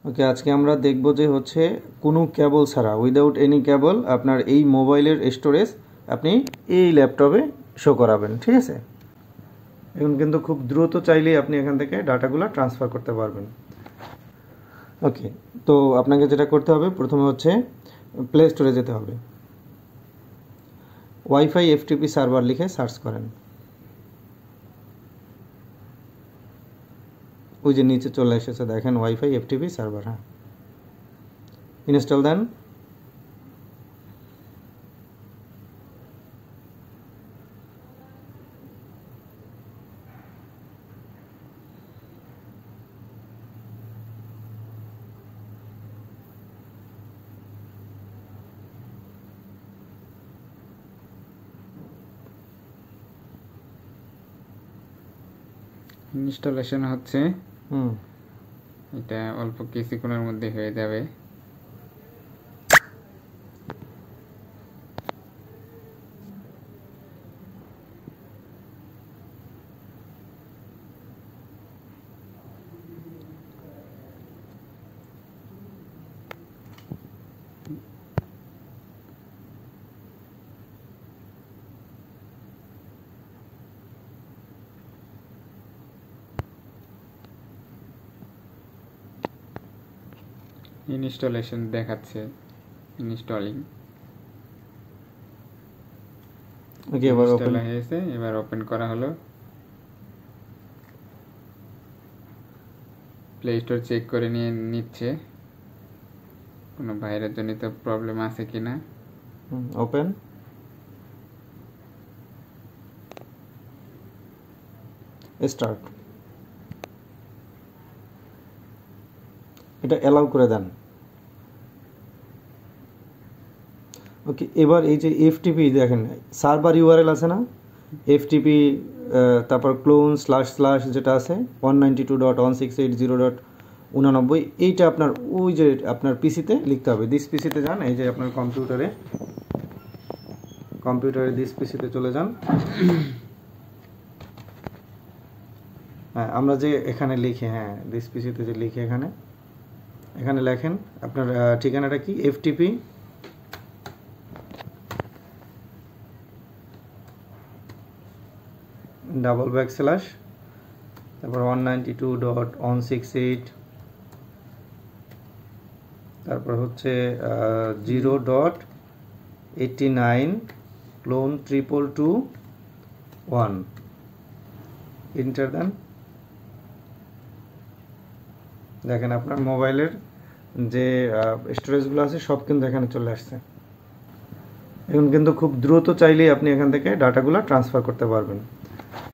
ওকে, আজকে আমরা দেখব যে হচ্ছে কোনো কেবল ছাড়া, উইদাউট এনি কেবল, আপনার এই মোবাইলের স্টোরেজ আপনি এই ল্যাপটপে শো করাবেন। ঠিক আছে, এখন কিন্তু খুব দ্রুত চাইলেই আপনি এখান থেকে ডাটাগুলো ট্রান্সফার করতে পারবেন। ওকে, তো আপনাকে যেটা করতে হবে, প্রথমে হচ্ছে প্লে স্টোরে যেতে হবে, ওয়াইফাই এফটিপি সার্ভার লিখে সার্চ করেন। ওই যে নিচে চলে এসেছে, দেখেন ওয়াইফাই এফটিপি সার্ভার। হ্যাঁ, ইনস্টল দেন। ইনস্টলেশন হচ্ছে, এটা অল্প কিছুক্ষণের মধ্যে হয়ে যাবে। ইনস্টলেশন দেখাচ্ছে, ইনস্টলিং। ওকে, এবার ওপেন হয়েছে, এবার ওপেন করা হলো। প্লে স্টোর চেক করে নিচ্ছে কোনো ভাইরাস জনিত প্রবলেম আছে কিনা। ওপেন। স্টার্ট। এটা অ্যালাউ করে দেন। ওকে, এবার এই যে এফটিপি দেখেন, সার্ভার ইউআরএল আছে না, এফটিপি, তারপর ক্লোন / যেটা আছে 192.168.0.89, এইটা আপনার ওই যে আপনার পিসিতে লিখতে হবে। দিস পিসিতে যান, এই যে আপনার কম্পিউটারে দিস পিসিতে চলে যান। হ্যাঁ, আমরা যে এখানে লিখে, হ্যাঁ দিস পিসিতে যে লিখে এখানে লেখেন আপনার ঠিকানাটা কি, এফটিপি // তারপর 192.168, তারপর হচ্ছে 0.89 ক্লোন 22221, এন্টার দেন। দেখেন আপনার মোবাইলের যে স্টোরেজগুলো আছে সব কিন্তু এখানে চলে আসছে। এখন কিন্তু খুব দ্রুত চাইলেই আপনি এখান থেকে ডাটাগুলো ট্রান্সফার করতে পারবেন।